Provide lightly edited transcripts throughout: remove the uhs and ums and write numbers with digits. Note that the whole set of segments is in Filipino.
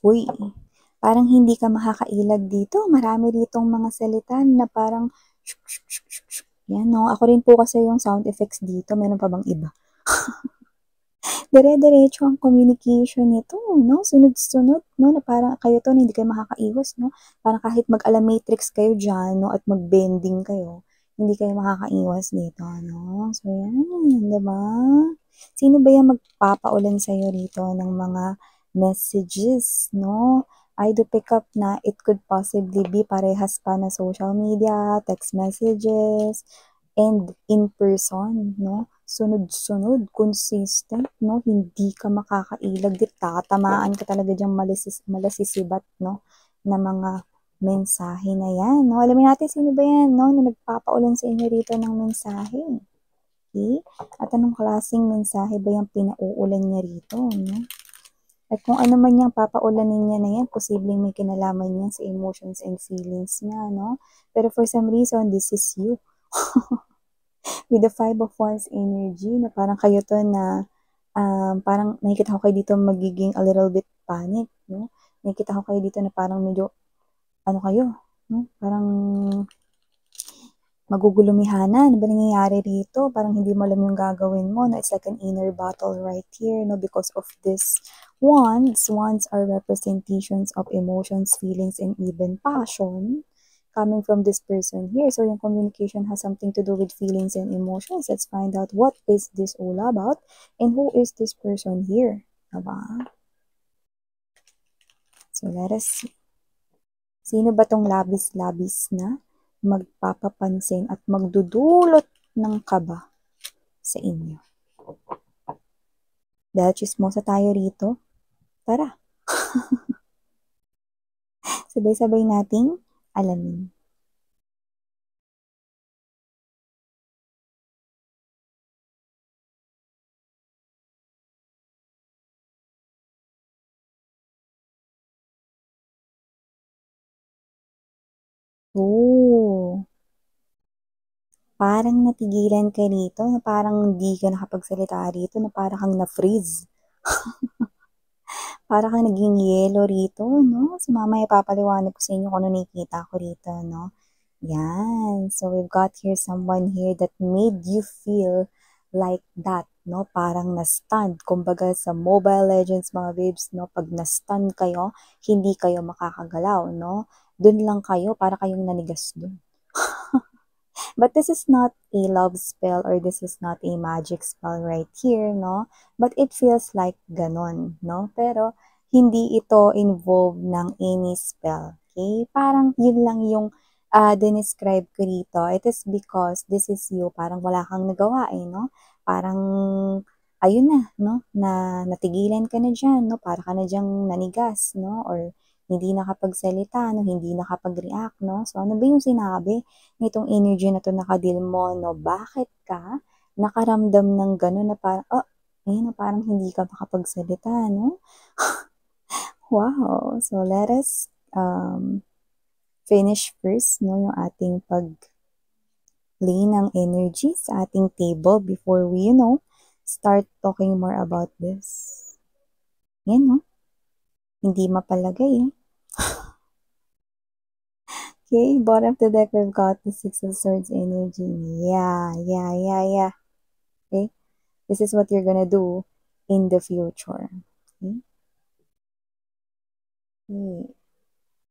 Uy, parang hindi ka makakailag dito. Marami ditong mga salita na parang shuk, shuk, shuk, shuk, shuk. Yan, no? Ako rin po kasi yung sound effects dito. Meron pa bang iba? Dire-diretso ang communication nito, no? Sunod-sunod, no? Na parang kayo to, na hindi kayo makakaiwas, no? Parang kahit mag-ala-matrix kayo dyan, no? At mag-bending kayo, hindi kayo makakaiwas dito, no? So, yan, di ba? Sino ba yung magpapaulan sa'yo rito ng mga messages, no? I do pick up na it could possibly be parehas pa na social media, text messages, and in person, no? Sunod-sunod, consistent, no? Hindi ka makakailag, di tatamaan ka talaga diyang malasisibat, no? Na mga mensahe na yan, no? Alamin natin sino ba yan, no? Na nagpapaulan sa inyo rito ng mensahe. Okay? At anong klaseng mensahe ba yung pinauulan niya rito, no? At kung ano man yung papaulanin niya na yan, posibleng may kinalaman yan sa emotions and feelings niya, no? Pero for some reason, this is you. With the Five of Wands energy, na parang kayo to na, parang nakikita ko kayo dito magiging a little bit panic, no? Nakikita ko kayo dito na parang medyo, ano kayo, no? Parang magugulumihanan. Ano ba nangyayari rito? Parang hindi mo alam yung gagawin mo. No? It's like an inner battle right here, no? Because of this wands. Wands are representations of emotions, feelings, and even passion coming from this person here. So yung communication has something to do with feelings and emotions. Let's find out what is this all about and who is this person here. Diba? So let us see. Sino ba tong labis-labis na magpapapansin at magdudulot ng kaba sa inyo? Dahil chismosa tayo rito, tara, sabay-sabay nating alamin. Oh, parang natigilan ka rito, na parang hindi ka nakapagsalita rito, na parang kang na-freeze. Para kang naging yelo rito, no? So, mamaya papaliwanag ko sa inyo kung ano nakikita ko rito, no? Yan. So, we've got here someone here that made you feel like that, no? Parang na-stun. Kumbaga sa Mobile Legends, mga babes, no? Pag na-stun kayo, hindi kayo makakagalaw, no? Doon lang kayo, para kayong nanigas doon. But this is not a love spell or this is not a magic spell right here, no? But it feels like ganon, no? Pero hindi ito involved ng any spell, okay? Parang yun lang yung describe ko dito. It is because this is you. Parang wala kang nagawa eh, no? Parang ayun na, no? Na natigilan ka na dyan, no? Para ka na dyang nanigas, no? Or hindi nakapagsalita, no? Hindi nakapag-react, no? So, ano ba yung sinabi nitong energy na to nakadil mo, no? Bakit ka nakaramdam ng gano'n na parang, oh, ayun, parang hindi ka makapagsalita, no? Wow! So, let us finish first, no? Yung ating pag-play ng energy sa ating table before we, start talking more about this. Yan, no? Hindi mapalagay, eh. Okay, bottom of the deck, we've got the Six of Swords energy. Yeah. Okay, this is what you're gonna do in the future. Okay. Okay.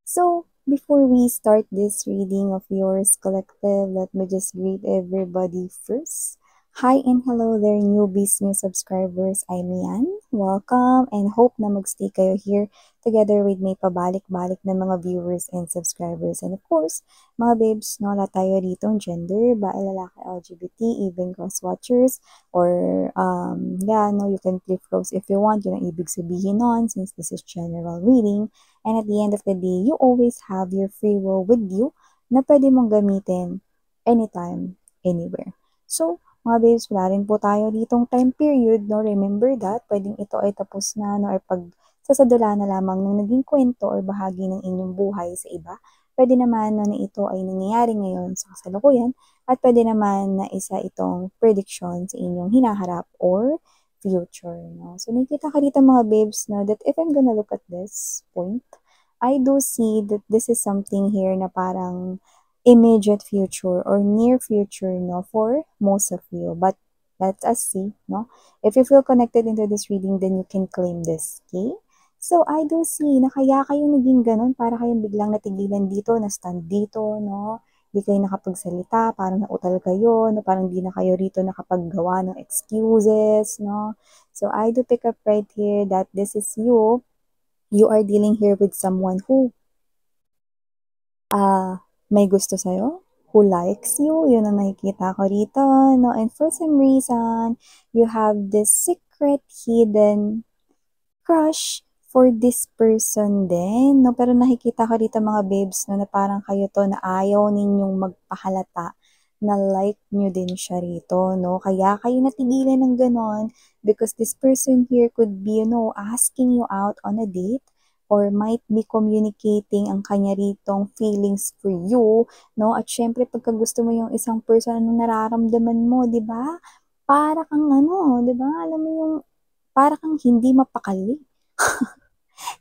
So, before we start this reading of yours, collective, let me just greet everybody first. Hi and hello there, newbies, new subscribers. I'm Yan. Welcome and hope na magstay kayo here together with me pabalik-balik na mga viewers and subscribers. And of course, mga babes, no, wala tayo dito gender, bae, lalaki, LGBT, even cross-watchers, or yeah, no, you can flip close if you want. Yun ang ibig sabihin nun since this is general reading. And at the end of the day, you always have your free will with you na pwede mong gamitin anytime, anywhere. So, mga babes, wala rin po tayo ditong time period, no? Remember that, pwedeng ito ay tapos na, no? Or pag sasadula na lamang ng naging kwento or bahagi ng inyong buhay sa iba. Pwede naman, no, na ito ay nangyayari ngayon sa kasalukuyan at pwede naman na isa itong prediction sa inyong hinaharap or future, no? So, nakikita ka dito mga babes, no, that if I'm gonna look at this point, I do see that this is something here na parang immediate future or near future, no, for most of you. But let us see, no? If you feel connected into this reading, then you can claim this, okay? So, I do see na kaya kayo naging ganun, para kayong biglang natigilan dito, na-stand dito, no? Di kayo nakapagsalita, parang nautal kayo, no? Parang di na kayo rito nakapaggawa ng excuses, no? So, I do pick up right here that this is you. You are dealing here with someone who may gusto sa'yo, who likes you, yun ang nakikita ko rito, no? And for some reason, you have this secret hidden crush for this person din, no? Pero nakikita ko dito mga babes, no, na parang kayo to na ayaw ninyong magpahalata na like nyo din siya rito, no? Kaya kayo natigilan ng ganon because this person here could be, asking you out on a date or might be communicating ang kanya ritong feelings for you, no? At syempre, pagka gusto mo yung isang person, anong nararamdaman mo, di ba? Para kang di ba? Alam mo yung para kang hindi mapakali.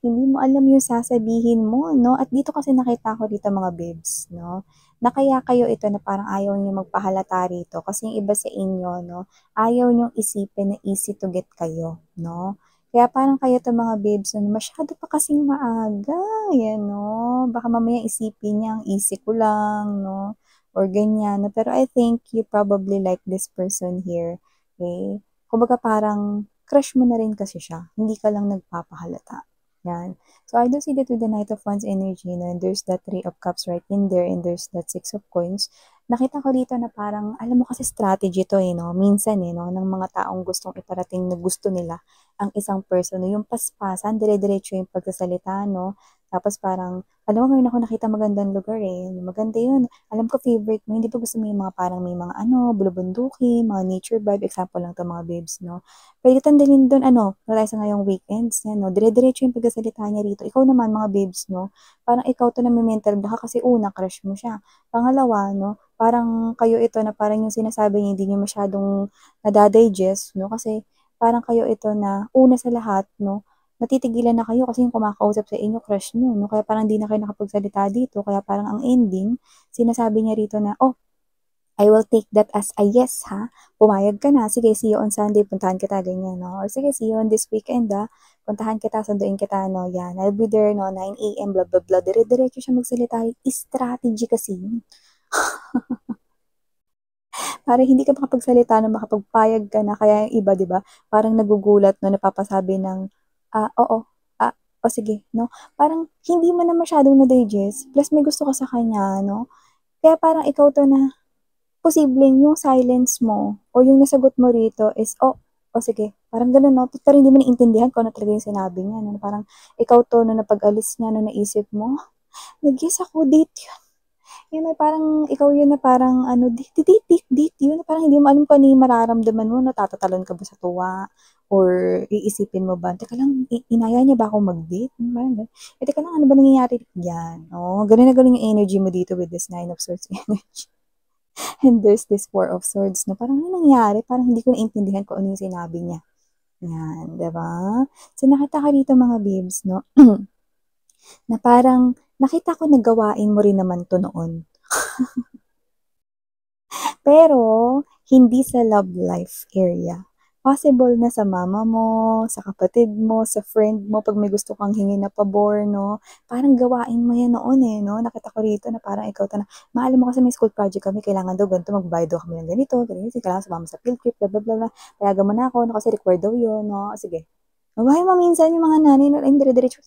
Hindi mo alam yung sasabihin mo, no? At dito kasi nakita ko dito mga babes, no? Na kaya kayo ito na parang ayaw niyo magpahalata rito kasi yung iba sa inyo, no? Ayaw niyong isipin na easy to get kayo, no? Kaya parang kayo to mga babes, no? Masyado pa kasing maaga, yan, no? Baka mamaya isipin niya, ang easy ko lang, no? Or ganyan, no? Pero I think you probably like this person here, okay? Kumbaga parang crush mo na rin kasi siya, hindi ka lang nagpapahalata. Yan. So, I do see that with the Knight of Wands energy, no, and there's that Three of Cups right in there, and there's that Six of Coins. Nakita ko dito na parang, alam mo kasi strategy to no, minsan no, ng mga taong gustong iparating na gusto nila ang isang person, no, yung paspasan, dire-diretso yung pagsasalita, no, tapos parang, alam mo, mayroon ako nakita magandang lugar maganda yun, alam ko favorite mo, hindi ba gusto mo yung mga parang may mga bulubunduki, mga nature vibe, example lang to mga babes, no, pwede tandalin doon, wala sa ngayong weekends, yan, no? Dire-diretso yung pagkasalita niya rito. Ikaw naman, mga babes, no? Parang ikaw to na may mental block kasi una, crush mo siya. Pangalawa, no? Parang kayo ito na parang yung sinasabi niya, hindi niyo masyadong nadadigest, no? Kasi parang kayo ito na una sa lahat, no? Natitigilan na kayo kasi yung kumakausap sa inyo, crush niyo, no? Kaya parang hindi na kayo nakapagsalita dito. Kaya parang ang ending, sinasabi niya rito na, oh, I will take that as a yes, ha? Pumayag ka na. Sige, see you on Sunday. Puntahan kita, ganyan, no? Or sige, see you on this weekend, Puntahan kita, sunduin kita, no? Yan, I'll be there, no? 9 a.m., blah, blah, blah. Dire-diretso siya magsalita. Strategy kasi yun. Para hindi ka makapagsalita na makapagpayag ka na. Kaya yung iba, di ba? Parang nagugulat, no? Napapasabi ng, oo, o sige, no? Parang hindi mo na masyadong na-digest. Plus, may gusto ka sa kanya, no? Kaya parang ikaw to na, posibleng yung silence mo o yung nasagot mo rito is, o sige, parang gano'n, no? Pero hindi mo naintindihan kung ano talaga yung sinabi niya, no? Parang ikaw to, no, napag-alis niya, no, naisip mo, nag-guess ako, date yun. Yun na parang, ikaw yun na parang, date yun. Parang hindi mo alam kung ano yung mararamdaman mo, no? Tatatalon ka ba sa tuwa? Or iisipin mo ba, teka lang, inaya niya ba ako mag-date? Parang gano'n. Teka lang, ano ba nangyayari yan? Ganun na ganun yung energy mo dito with this Nine of Swords energy. And there's this Four of Swords, no? Parang ano nangyari? Parang hindi ko naintindihan kung ano yung sinabi niya. Yan, diba? So, nakita ka dito mga babes, no? Na parang, nakita ko na gawain mo rin naman to noon. Pero, hindi sa love life area. Possible na sa mama mo, sa kapatid mo, sa friend mo, pag may gusto kang hingi na pabor, no? Parang gawain mo yan noon no? Nakita ko rito na parang ikaw na, maalam mo kasi may school project kami, kailangan daw ganito, magbayad daw kami ng ganito, kailangan sumama sa field trip, blah, blah, blah, blah. Payagan mo na ako, no? Kasi required daw yun, no? Sige. Mabahay mo minsan yung mga nanay na dire-diretso,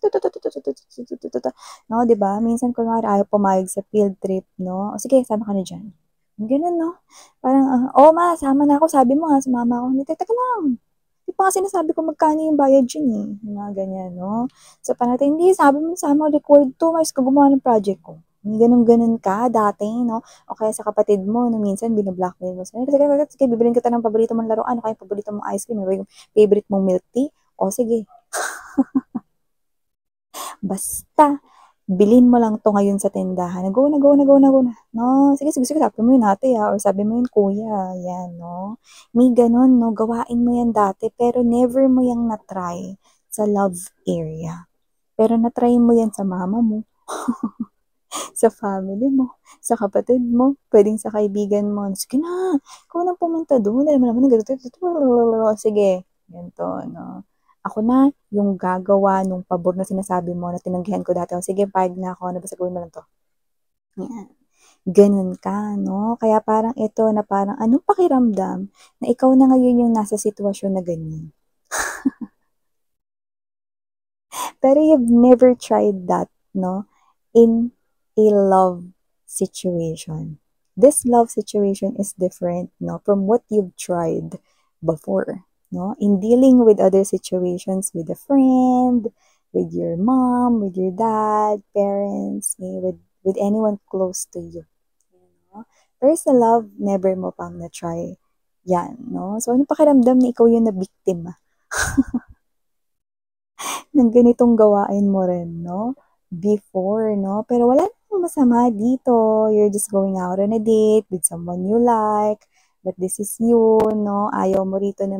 no, di ba? Minsan, kunwari, ayaw pumayag sa field trip, no? O sige, sama ka na dyan. Ganun, no? Parang, ma, sama na ako. Sabi mo nga, sumama ako. Hindi, teka lang. Di pa nga sinasabi ko magkano yung bayad yun Mga ganyan, no? So, parang, hindi, sabi mo, sama, record 2 months ka gumawa ng project ko. Ganun-ganun ka dati, no? O kaya sa kapatid mo, no, minsan, binablockmail mo. Sige, bibilin kita ng paborito mong laruan. Ano kaya yung paborito mong ice cream? Ano yung favorite mong milk tea? O, sige. Basta, bilhin mo lang 'to ngayon sa tindahan, go na, go na, go na, go na, 'no? Sige, sige, sige, sabi mo yun ate, or sabi mo yun kuya, 'yan 'no? May gano'n 'no, gawain mo 'yan dati pero never mo 'yang na-try sa love area. Pero na-try mo 'yan sa mama mo, sa family mo, sa kapatid mo, puwedeng sa kaibigan mo, "Sige na, ikaw na pumunta do'n, alam mo naman na ganito, sige, ganito 'no. Ako na yung gagawa nung pabor na sinasabi mo na tinanggihan ko dati, o sige payag na ako, ano basta gawin mo lang 'to." Yan, gano'n ka 'no. Kaya parang ito na parang anong pakiramdam na ikaw na ngayon yung nasa sitwasyon na ganyan, pero you've never tried that 'no, in a love situation. This love situation is different 'no, from what you've tried before 'no, in dealing with other situations with a friend, with your mom, with your dad, parents, with anyone close to you, 'no. Pero sa love, never mo pang na-try 'yan 'no. So, anong pakiramdam na ikaw yung nabiktima ng ganitong gawain mo rin 'no, before 'no. Pero wala namang masama dito, you're just going out on a date with someone you like, but this is you 'no, ayaw mo rito na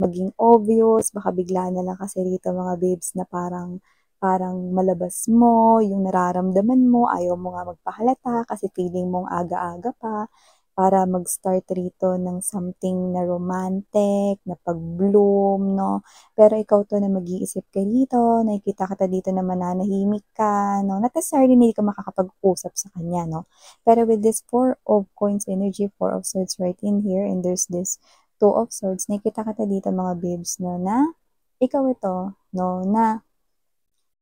maging obvious, baka bigla na lang kasi rito mga babes na parang parang malabas mo yung nararamdaman mo, ayaw mo nga magpahalata kasi feeling mong aga-aga pa para mag-start rito ng something na romantic, na pag-bloom 'no. Pero ikaw 'to na mag-iisip ka dito, nakikita kita dito na mananahimik ka 'no, not necessarily na hindi ka makakapag-usap sa kanya 'no. Pero with this Four of Coins energy, Four of Swords right in here, and there's this Two of Swords, nakikita kita dito mga babes 'no, na ikaw ito 'no, na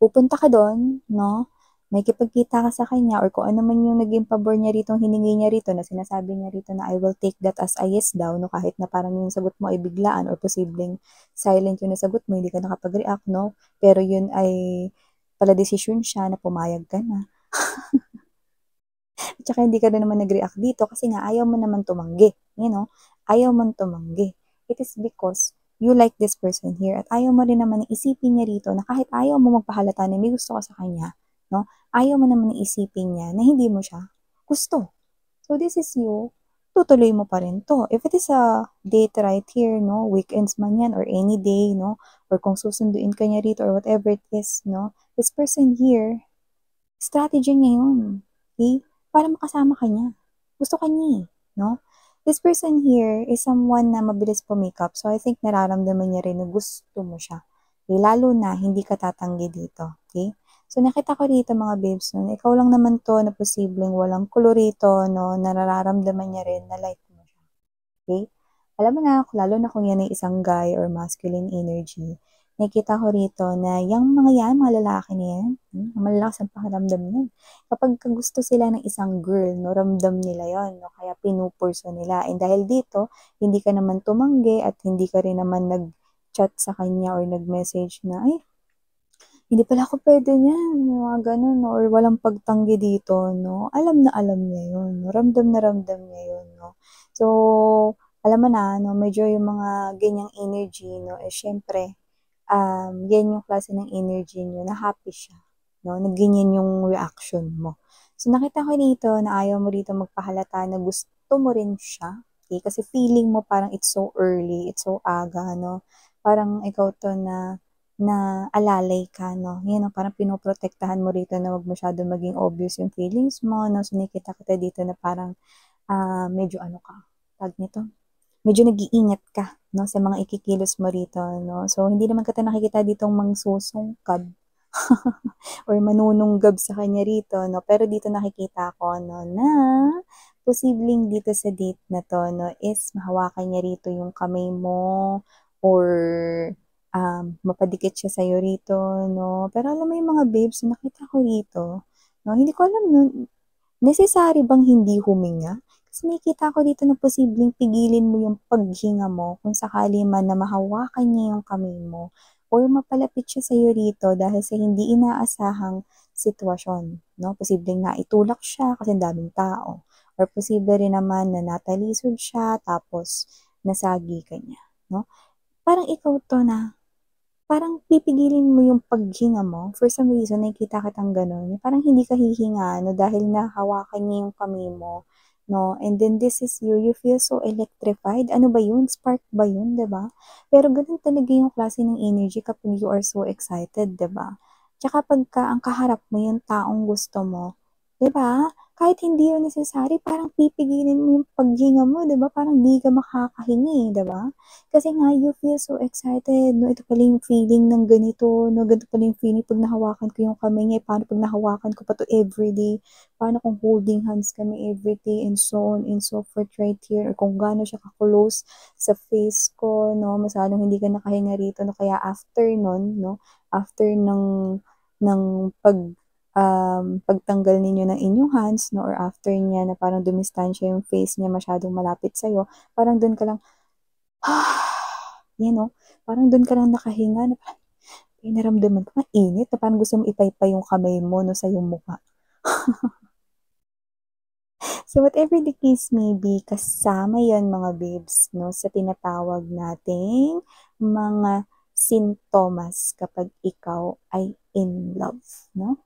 pupunta ka dun 'no, makikipagkita ka sa kanya or kung ano man yung naging pabor niya rito, hiningi niya rito na sinasabi niya rito na, "I will take that as a yes" daw 'no, kahit na parang yung sagot mo ay biglaan or posibleng silent yung nasagot mo, hindi ka nakapag-react 'no, pero yun ay desisyon siya na pumayag ka na. At saka hindi ka rin naman nag-react dito kasi nga ayaw mo naman tumanggi, you know, ayaw mong tumanggi. It is because you like this person here at ayaw mo rin naman na isipin niya rito na kahit ayaw mo magpahalata na may gusto ka sa kanya, 'no, ayaw mo naman na isipin niya na hindi mo siya gusto. So this is you, tutuloy mo pa rin 'to. If it is a date right here 'no, weekends man 'yan or any day 'no, or kung susunduin ka niya rito or whatever it is 'no, this person here, strategy niya 'yun, okey? Para makasama ka niya. Gusto ka niya, eh, 'no? This person here is someone na mabilis pumikap, so I think nararamdaman niya rin na gusto mo siya, eh, lalo na hindi ka tatanggi dito, okey? So nakita ko dito mga babes 'no, na ikaw lang naman 'to na posibleng walang kolorito 'no, na nararamdaman niya rin na like mo siya, okey? Alam mo na, lalo na kung yan ay isang guy or masculine energy, nakikita ko rito na yang mga yan, mga lalaki na yan, malalakas ang pakiramdam niyan. Kapagka gusto sila ng isang girl 'no, ramdam nila yon 'no, kaya pinupurso nila. And dahil dito, hindi ka naman tumanggi at hindi ka rin naman nag-chat sa kanya or nag-message na, "Ay, hindi pala ako puwede niyan," mga gano'n 'no, or walang pagtanggi dito 'no. Alam na alam niya 'yun 'no, ramdam na ramdam niya 'yun 'no. So, alam mo na 'no, medyo yung mga ganiyang energy 'no, eh, siyempre, 'yan yung klase ng energy niyo na happy siya 'no, na ganyan yung reaction mo. So, nakita ko dito na ayaw mo dito magpahalata na gusto mo rin siya, okey, kasi feeling mo parang it's so early, it's so aga 'no. Parang ikaw 'to na alalay ka 'no, 'yan 'no, parang pinoprotektahan mo rito na 'wag masyadong maging obvious yung feelings mo 'no. So, nakikita kita dito na parang, medyo ano ka, tawag nito, medyo nag-iingat ka 'no, sa mga ikikilos mo rito 'no. So, hindi naman kita nakikita ditong mangsusungkab or manununggab sa kanya rito 'no, pero dito nakikita ko 'no, na posibleng dito sa date na 'to 'no, is mahawakan niya rito yung kamay mo or, mapadikit siya sa'yo rito 'no. Pero alam mo yung mga babes na nakita ko rito 'no, hindi ko alam 'no, necessary bang hindi huminga? Kasi nakikita ko dito na posibleng pigilin mo yung paghinga mo kung sakali man na mahawakan niya yung kamay mo or mapalapit siya sa'yo rito dahil sa hindi inaasahang sitwasyon 'no. Posibleng naitulak siya kasi ang daming tao or posible rin naman na natalisod siya tapos nasagi ka niya 'no. Parang ikaw 'to na parang pipigilin mo yung paghinga mo. For some reason, nakikita kitang gano'n. Parang hindi ka hihinga, no, dahil nahawakan niya yung kamay mo, no? And then this is you, you feel so electrified. Ano ba yun? Spark ba yun, 'di ba? Pero ganun talaga yung klase ng energy kapag you are so excited, 'di ba? Tsaka pagka ang kaharap mo yung taong gusto mo, 'di ba? Kahit hindi yun necessary, parang pipigilin mo yung paghinga mo, 'di ba? Parang di ka makakahinga, 'di ba? Kasi nga you feel so excited, no, ito pala yung feeling ng ganito, no, ganito pala yung feeling 'pag nahawakan ko yung kamay niya, paano 'pag nahawakan ko pa 'to everyday, paano kung holding hands kami everyday and so on and so forth right here, or kung gaano siya ka-close sa face ko, no, masyadong hindi ka nakahinga rito, no, kaya after nun, no, after ng pagtanggal ninyo ng inyong hands, no, or after niya na parang dumistansya yung face niya masyadong malapit sa'yo, parang dun ka lang, yan, no, parang dun ka lang nakahinga na parang may naramdaman ko, ang init na parang gusto mong ipaypay yung kamay mo, no, sa iyong mukha. So whatever the case may be, kasama yan mga babes, no, sa tinatawag nating mga sintomas kapag ikaw ay in love, no?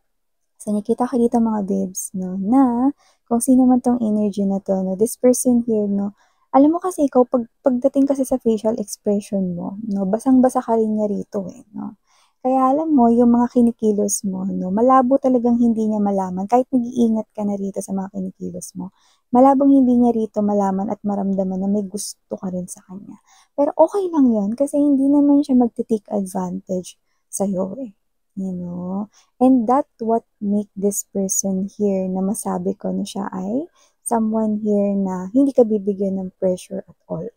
So, nakita ko dito mga babes, no, na kung sino man tong energy na to, no, this person here, no, alam mo kasi ikaw, pagdating kasi sa facial expression mo, no, basang-basa ka rin niya rito, eh, no. Kaya alam mo, yung mga kinikilos mo, no, malabo talagang hindi niya malaman, kahit nag-iingat ka na rito sa mga kinikilos mo, malabong hindi niya rito malaman at maramdaman na may gusto ka rin sa kanya. Pero okay lang yun, kasi hindi naman siya magte-take advantage sa'yo, eh. You know? And that what make this person here na masabi ko na siya ay someone here na hindi ka bibigyan ng pressure at all.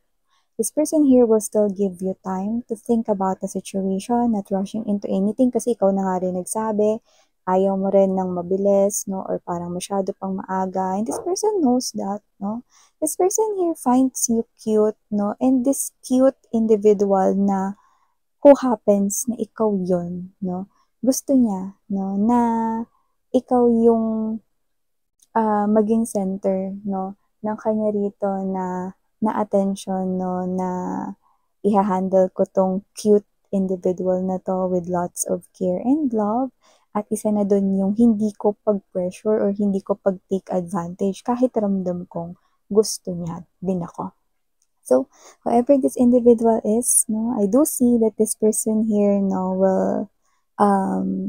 This person here will still give you time to think about the situation, not rushing into anything kasi ikaw na nga rin nagsabi, ayaw mo rin ng mabilis, no, or parang masyado pang maaga. And this person knows that, no. This person here finds you cute, no, and this cute individual na who happens na ikaw yon, no, gusto niya, no, na ikaw yung maging center, no, ng kanya rito na attention, no, na iha-handle ko tong cute individual na to with lots of care and love. At isa na dun yung hindi ko pag-pressure or hindi ko pag-take advantage kahit ramdam kong gusto niya din ako. So, whoever this individual is, no, I do see that this person here, no, will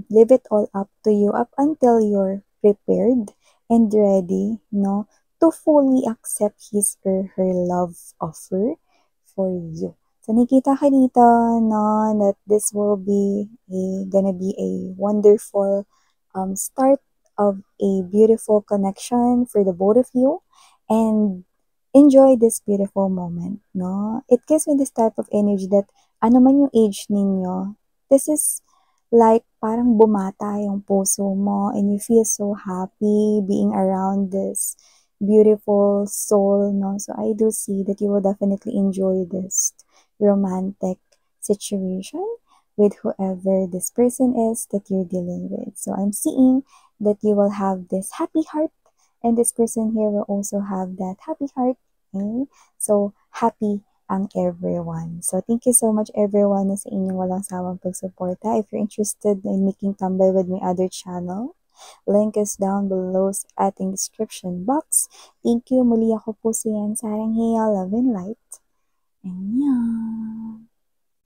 leave it all up to you up until you're prepared and ready, no, to fully accept his or her love offer for you. So, nakita ka dito, no, that this will be gonna be a wonderful start of a beautiful connection for the both of you, and enjoy this beautiful moment, no? It gives me this type of energy that ano man yung age ninyo, this is like parang bumata yung puso mo and you feel so happy being around this beautiful soul, no? So I do see that you will definitely enjoy this romantic situation with whoever this person is that you're dealing with. So I'm seeing that you will have this happy heart and this person here will also have that happy heart. Okay? So happy ang everyone. So, thank you so much everyone na sa inyong walang sawang pagsuporta. If you're interested in making tambay with my other channel, link is down below sa ating description box. Thank you. Muli ako po si Yan Sarang Hea, Love and Light. Annyeong!